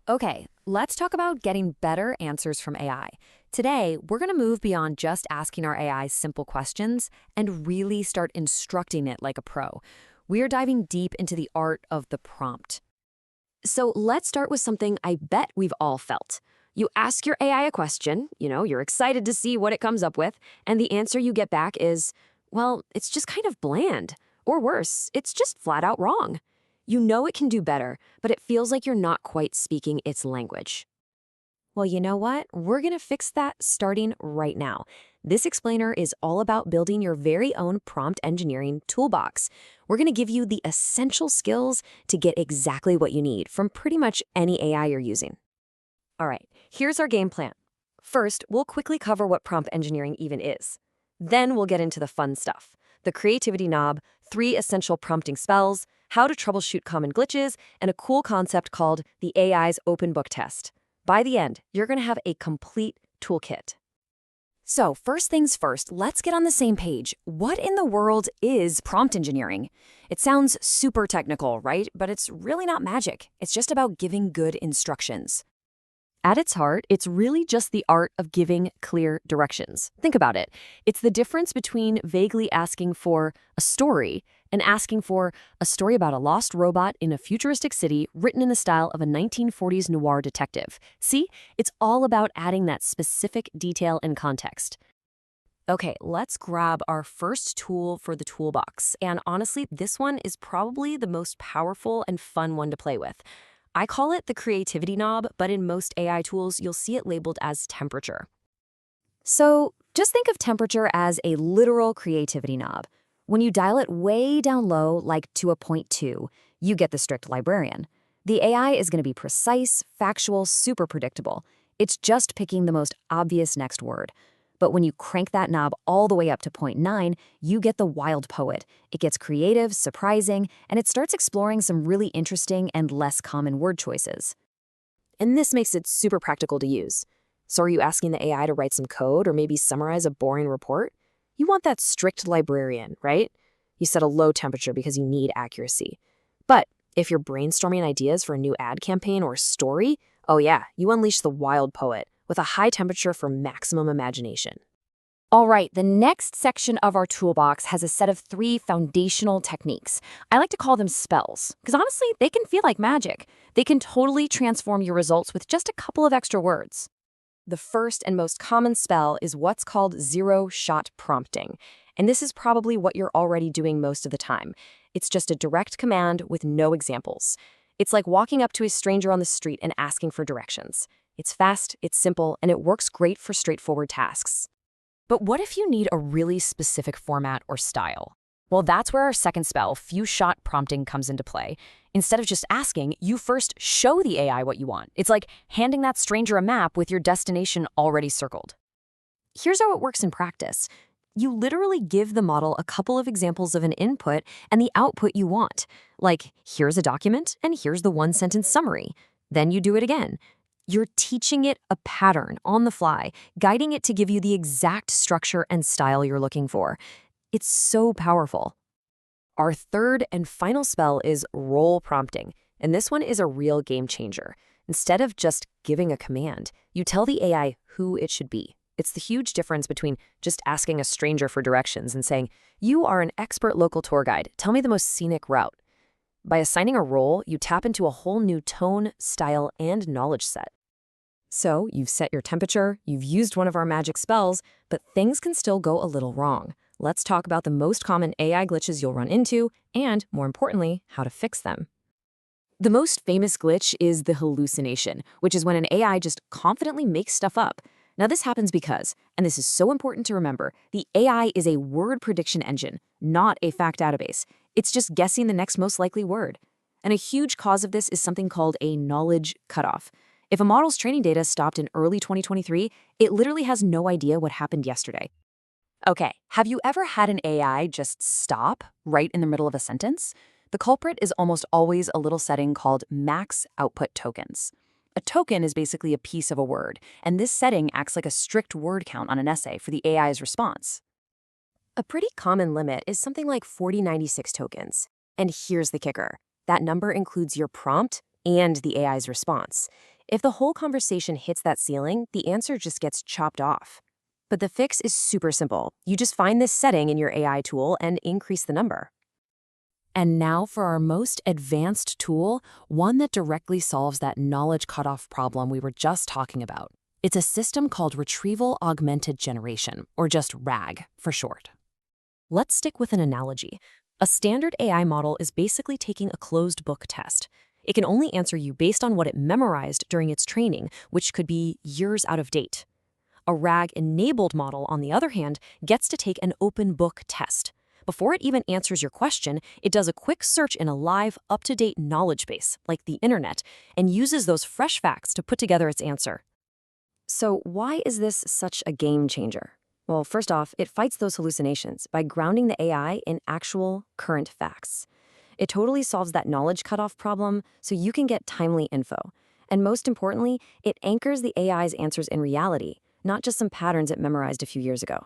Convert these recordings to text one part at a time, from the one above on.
Okay, let's talk about getting better answers from AI. Today, we're going to move beyond just asking our AI simple questions and really start instructing it like a pro. We are diving deep into the art of the prompt. So let's start with something I bet we've all felt. You ask your AI a question, you're excited to see what it comes up with, and the answer you get back is, well, it's just kind of bland. Or worse, it's just flat out wrong. You know it can do better, but it feels like you're not quite speaking its language. Well, you know what? We're going to fix that starting right now. This explainer is all about building your very own prompt engineering toolbox. We're going to give you the essential skills to get exactly what you need from pretty much any AI you're using. All right, here's our game plan. First, we'll quickly cover what prompt engineering even is. Then we'll get into the fun stuff. The creativity knob, 3 essential prompting spells, how to troubleshoot common glitches, and a cool concept called the AI's open book test. By the end, you're going to have a complete toolkit. So first things first, let's get on the same page. What in the world is prompt engineering? It sounds super technical, right? But it's really not magic. It's just about giving good instructions. At its heart, it's really just the art of giving clear directions. Think about it. It's the difference between vaguely asking for a story and asking for a story about a lost robot in a futuristic city written in the style of a 1940s noir detective. See, it's all about adding that specific detail and context. Okay, let's grab our first tool for the toolbox. And honestly, this one is probably the most powerful and fun one to play with. I call it the creativity knob, but in most AI tools, you'll see it labeled as temperature. So just think of temperature as a literal creativity knob. When you dial it way down low, like to a 0.2, you get the strict librarian. The AI is going to be precise, factual, super predictable. It's just picking the most obvious next word. But when you crank that knob all the way up to 0.9, you get the wild poet. It gets creative, surprising, and it starts exploring some really interesting and less common word choices. And this makes it super practical to use. So are you asking the AI to write some code or maybe summarize a boring report? You want that strict librarian, right? You set a low temperature because you need accuracy. But if you're brainstorming ideas for a new ad campaign or story, oh yeah, you unleash the wild poet with a high temperature for maximum imagination. All right, the next section of our toolbox has a set of 3 foundational techniques. I like to call them spells, because honestly, they can feel like magic. They can totally transform your results with just a couple of extra words. The first and most common spell is what's called zero-shot prompting. And this is probably what you're already doing most of the time. It's just a direct command with no examples. It's like walking up to a stranger on the street and asking for directions. It's fast, it's simple, and it works great for straightforward tasks. But what if you need a really specific format or style? Well, that's where our second spell, few-shot prompting, comes into play. Instead of just asking, you first show the AI what you want. It's like handing that stranger a map with your destination already circled. Here's how it works in practice. You literally give the model a couple of examples of an input and the output you want. Like, here's a document, and here's the one-sentence summary. Then you do it again. You're teaching it a pattern on the fly, guiding it to give you the exact structure and style you're looking for. It's so powerful. Our third and final spell is role prompting, and this one is a real game changer. Instead of just giving a command, you tell the AI who it should be. It's the huge difference between just asking a stranger for directions and saying, "You are an expert local tour guide. Tell me the most scenic route." By assigning a role, you tap into a whole new tone, style, and knowledge set. So you've set your temperature, you've used one of our magic spells, but things can still go a little wrong. Let's talk about the most common AI glitches you'll run into, and more importantly, how to fix them. The most famous glitch is the hallucination, which is when an AI just confidently makes stuff up. Now this happens because, and this is so important to remember, the AI is a word prediction engine, not a fact database. It's just guessing the next most likely word. And a huge cause of this is something called a knowledge cutoff. If a model's training data stopped in early 2023, it literally has no idea what happened yesterday. Okay, have you ever had an AI just stop right in the middle of a sentence? The culprit is almost always a little setting called max output tokens. A token is basically a piece of a word, and this setting acts like a strict word count on an essay for the AI's response. A pretty common limit is something like 4096 tokens. And here's the kicker. That number includes your prompt and the AI's response. If the whole conversation hits that ceiling, the answer just gets chopped off. But the fix is super simple. You just find this setting in your AI tool and increase the number. And now for our most advanced tool, one that directly solves that knowledge cutoff problem we were just talking about. It's a system called Retrieval Augmented Generation, or just RAG for short. Let's stick with an analogy. A standard AI model is basically taking a closed book test. It can only answer you based on what it memorized during its training, which could be years out of date. A RAG-enabled model, on the other hand, gets to take an open book test. Before it even answers your question, it does a quick search in a live, up-to-date knowledge base, like the internet, and uses those fresh facts to put together its answer. So why is this such a game changer? Well, first off, it fights those hallucinations by grounding the AI in actual, current facts. It totally solves that knowledge cutoff problem so you can get timely info. And most importantly, it anchors the AI's answers in reality, not just some patterns it memorized a few years ago.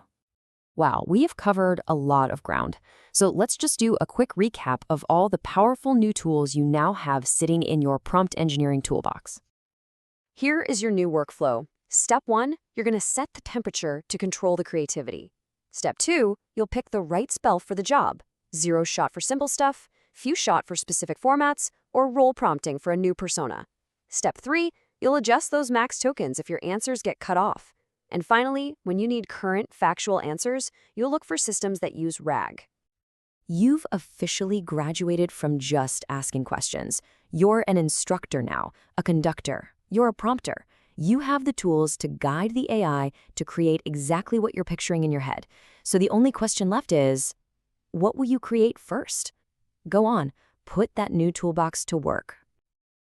Wow, we have covered a lot of ground. So let's just do a quick recap of all the powerful new tools you now have sitting in your prompt engineering toolbox. Here is your new workflow. Step 1, you're going to set the temperature to control the creativity. Step 2, you'll pick the right spell for the job. 0 shot for simple stuff, few shot for specific formats, or role prompting for a new persona. Step 3, you'll adjust those max tokens if your answers get cut off. And finally, when you need current factual answers, you'll look for systems that use RAG. You've officially graduated from just asking questions. You're an instructor now, a conductor. You're a prompter. You have the tools to guide the AI to create exactly what you're picturing in your head. So the only question left is, what will you create first? Go on, put that new toolbox to work.